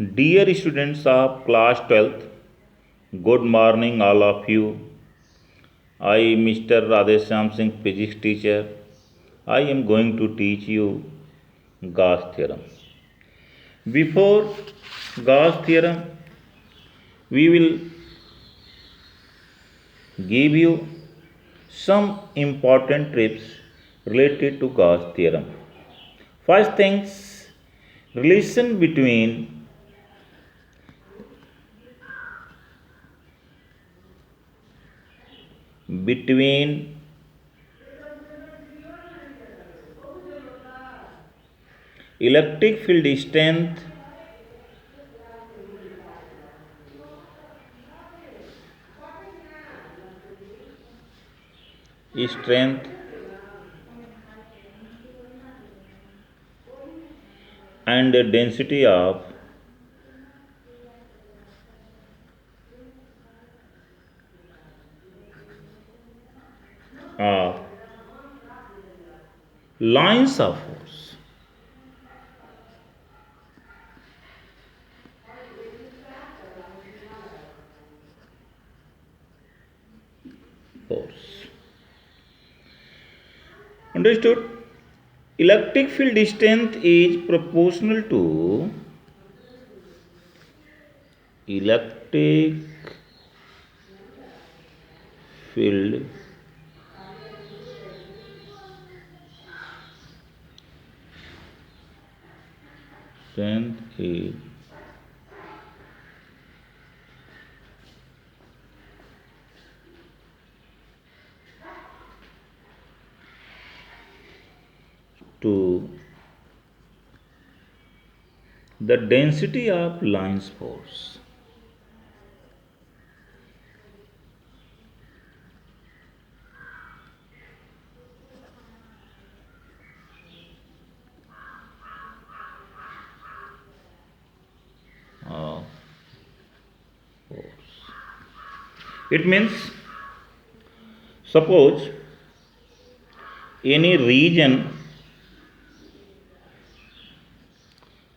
Dear students of class 12th, good morning all of you. I, Mr. Radheshyam Singh, physics teacher. I am going to teach you Gauss theorem. Before Gauss theorem, we will give you some important tips related to Gauss theorem. First things, relation between electric field strength and the density of uh, lines of force. Force. Understood? Electric field strength is proportional to electric field strength is to the density of lines force. Of force. It means suppose any region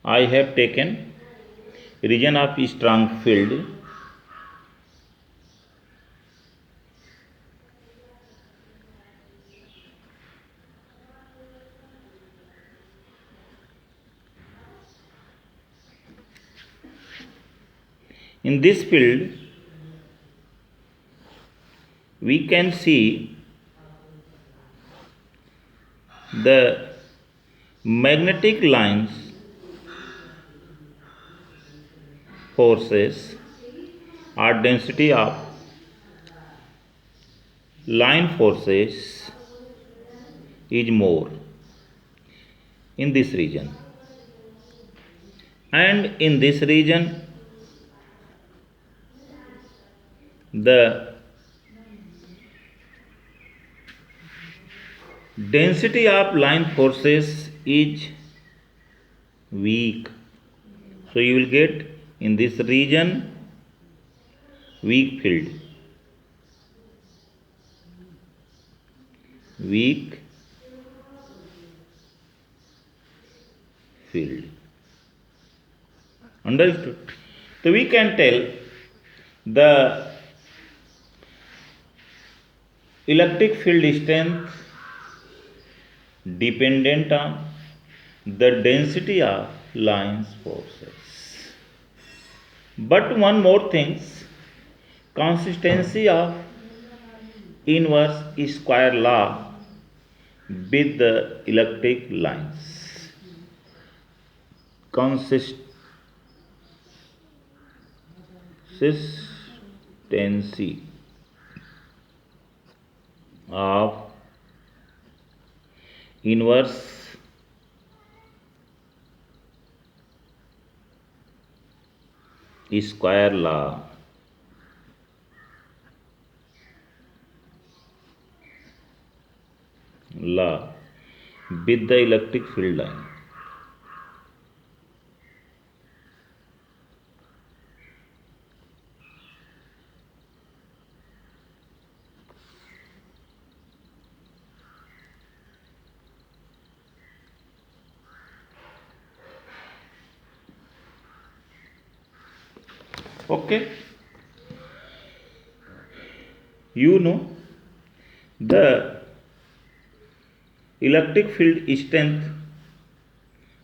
I have taken region of strong field in this field we can see the magnetic lines forces or density of line forces is more in this region, and in this region the density of line forces is weak. So you will get in this region weak field. Weak field. Understood? So we can tell the electric field strength dependent on the density of lines forces. But one more thing, consistency of inverse square law with the electric lines. Consistency of inverse square law with the electric field line. Okay, you know the electric field strength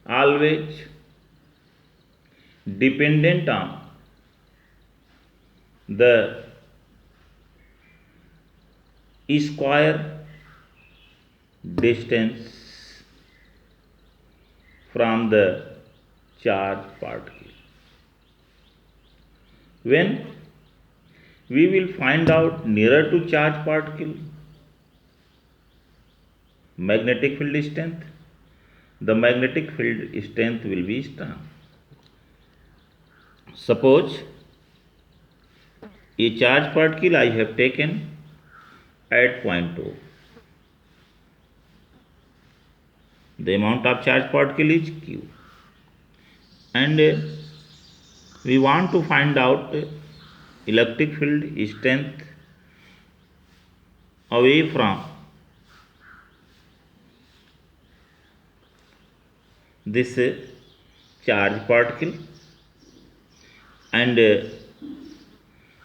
always dependent on the square distance from the charge particle. When we will find out nearer to charge particle magnetic field strength, the magnetic field strength will be strong. Suppose a charge particle I have taken at point O. The amount of charge particle is Q. And we want to find out electric field strength away from this charge particle, and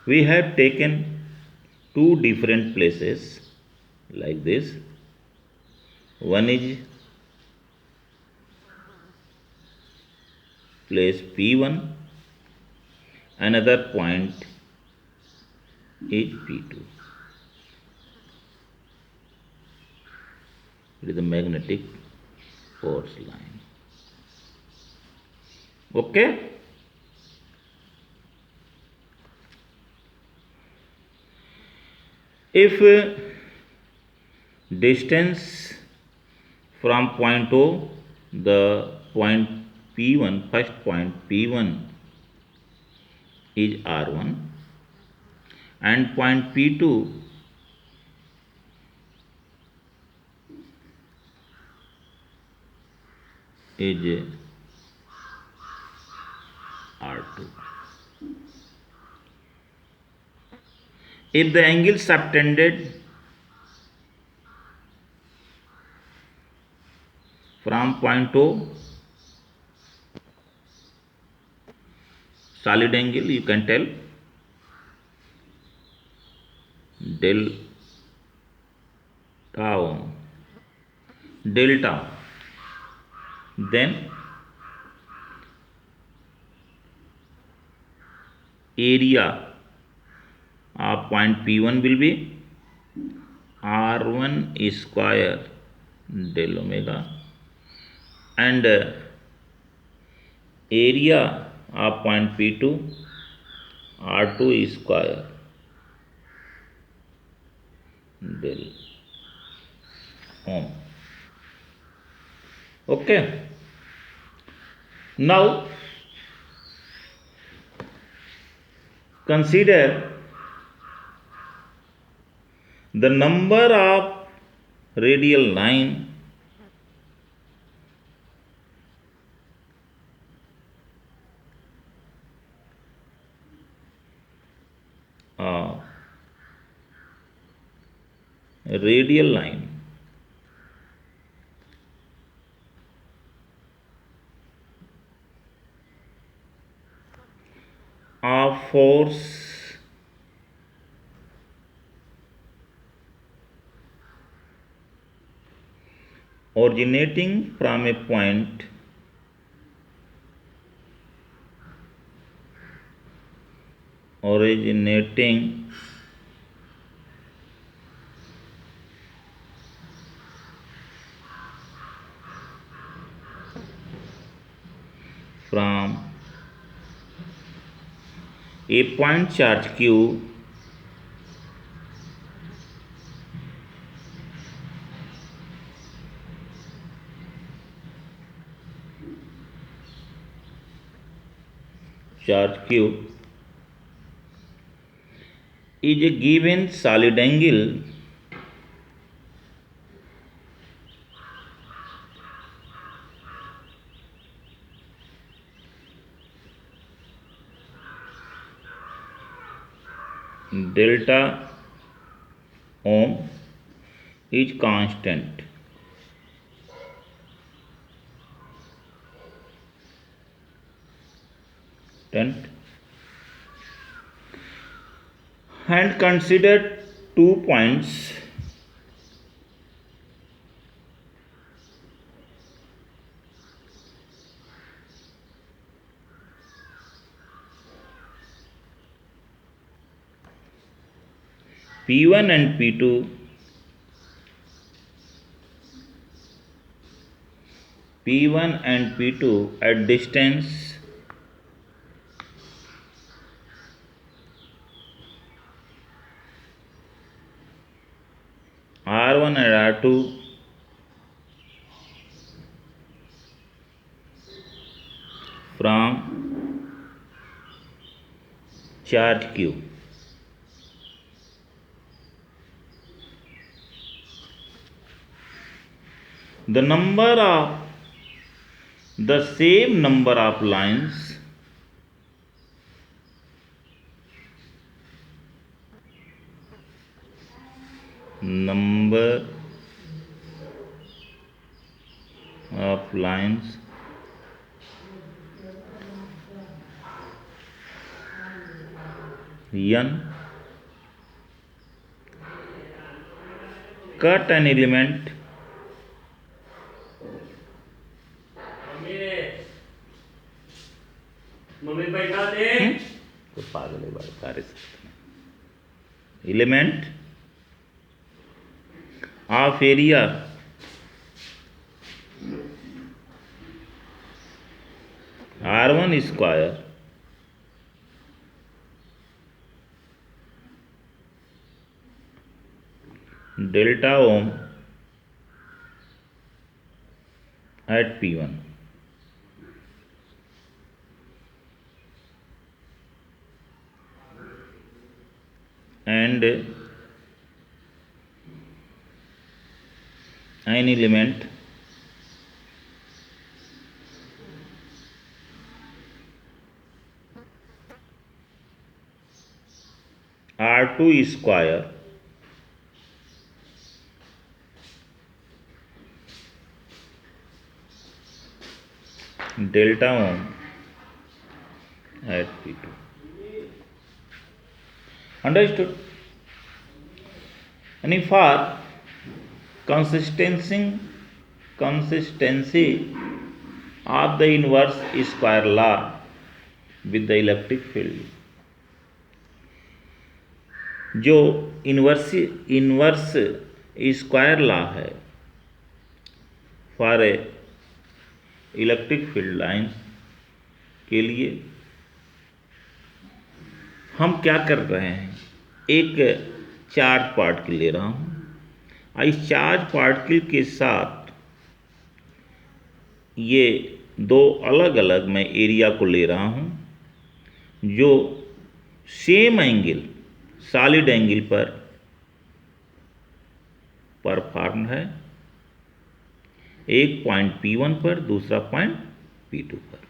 we have taken two different places like this. One is place P1, another point is P2. It is the magnetic force line. Okay? If distance from point O, the point P1, first point P1 is R1, and point P2 is R2. If the angle subtended from point O, solid angle, you can tell del tau, delta, then area of point P1 will be R1 square del omega, and area of point P2 R2 square del ohm. Okay. Now consider the number of radial line uh, radial line of force originating from a point originating from a point charge Q is a given solid angle delta ohm is constant. and consider 2 points P1 and P2. P1 and P2 at distance R1 and R2 from charge Q. The same number of lines n cut an element mummy बैठा दे तो पागल है भाई कार्य element of area R1 square delta ohm at P1 and an element R2 square delta ohm at P2. Understood? And for consistency of the inverse square law with the electric field, जो inverse square law है for electric field line के लिए हम क्या कर रहे हैं, एक चार्ज पार्टिकल ले रहा हूँ। इस चार्ज पार्टिकल के साथ ये दो अलग अलग मैं एरिया को ले रहा हूँ जो सेम एंगल सॉलिड एंगल पर परफॉर्म है, एक पॉइंट P1 पर, दूसरा पॉइंट P2 पर।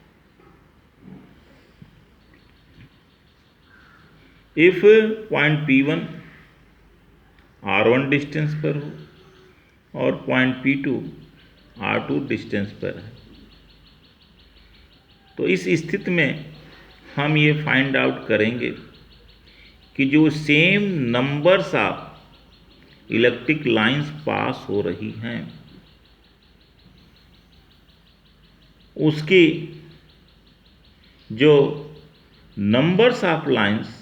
If point P1 R1 distance पर हो और पॉइंट P2 R2 डिस्टेंस पर है, तो इस स्थिति में हम ये फाइंड आउट करेंगे कि जो same numbers of electric lines pass हो रही हैं उसकी जो numbers of lines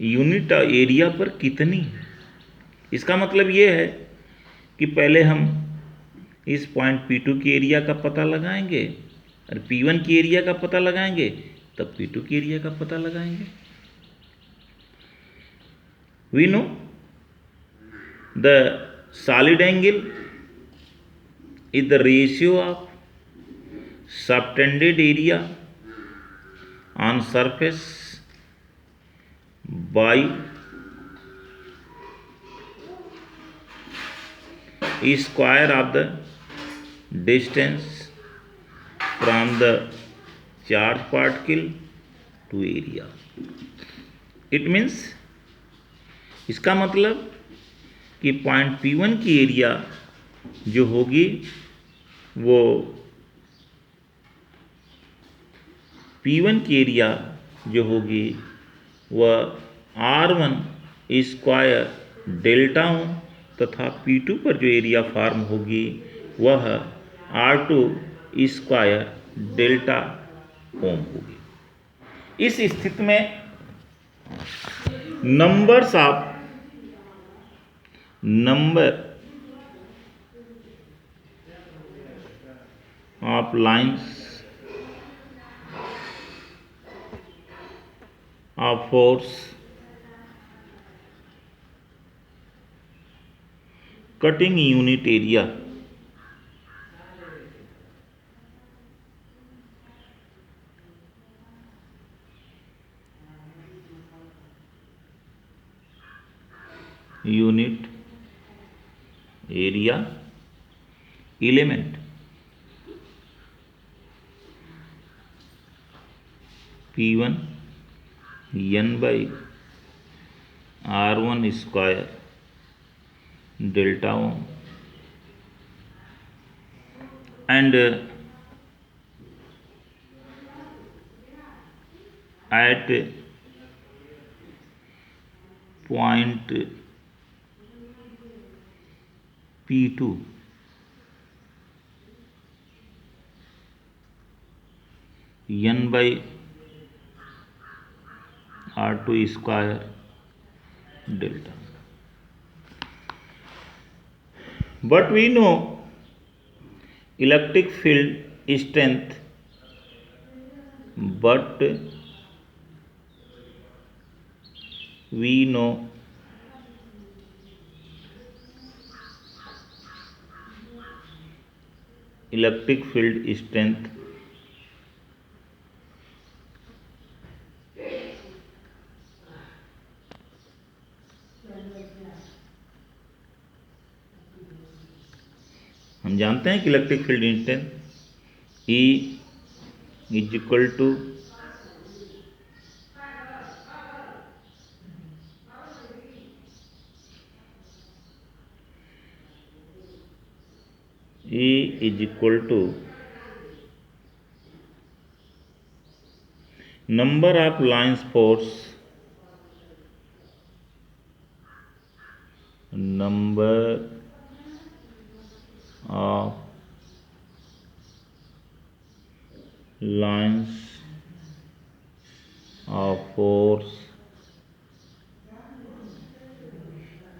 unit area पर कितनी है। इसका मतलब ये है कि पहले हम इस पॉइंट P2 की एरिया का पता लगाएंगे और P1 की एरिया का पता लगाएंगे, तब P2 की एरिया का पता लगाएंगे। We know the solid angle is the ratio of subtended area on surface by square of the distance from the charge particle to area. It means, इसका मतलब कि पॉइंट P1 की एरिया जो होगी वो P1 की एरिया जो होगी वह R1 स्क्वायर डेल्टा ओम तथा P2 पर जो एरिया फॉर्म होगी वह R2 स्क्वायर डेल्टा ओम होगी। इस स्थिति में number of lines of force cutting unit area element P1 n by R1 square delta ohm and at point P2 n by R2 square delta. But we know electric field strength, but we know electric field strength हम जानते हैं कि electric field strength E is equal to number of lines force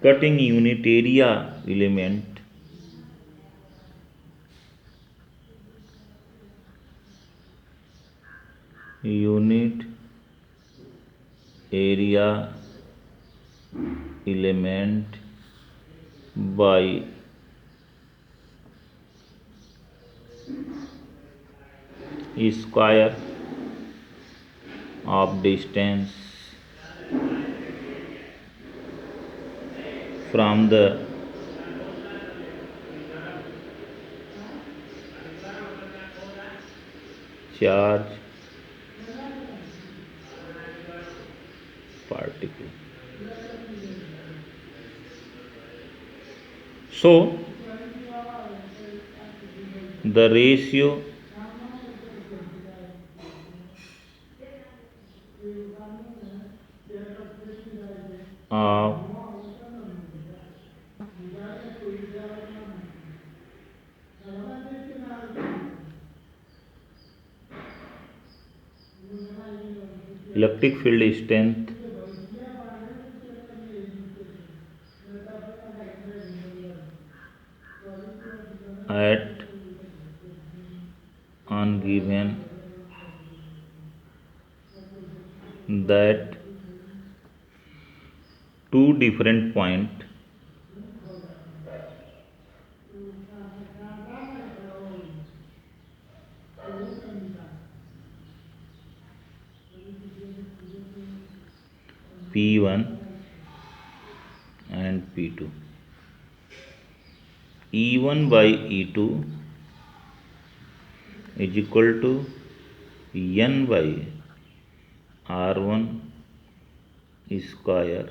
cutting unit area element by square of distance from the charge particle. So the ratio of electric field strength at ungiven that two different point P1 and P2 E1 by E2 is equal to n by R1 square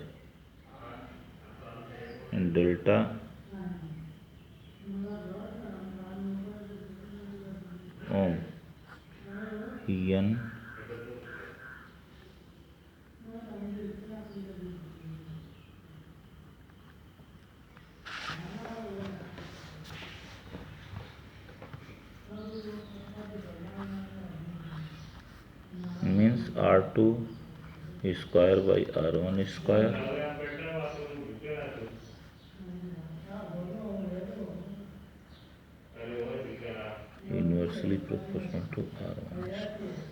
and delta ohm n R2 square by R1 square inversely proportional to R1 square.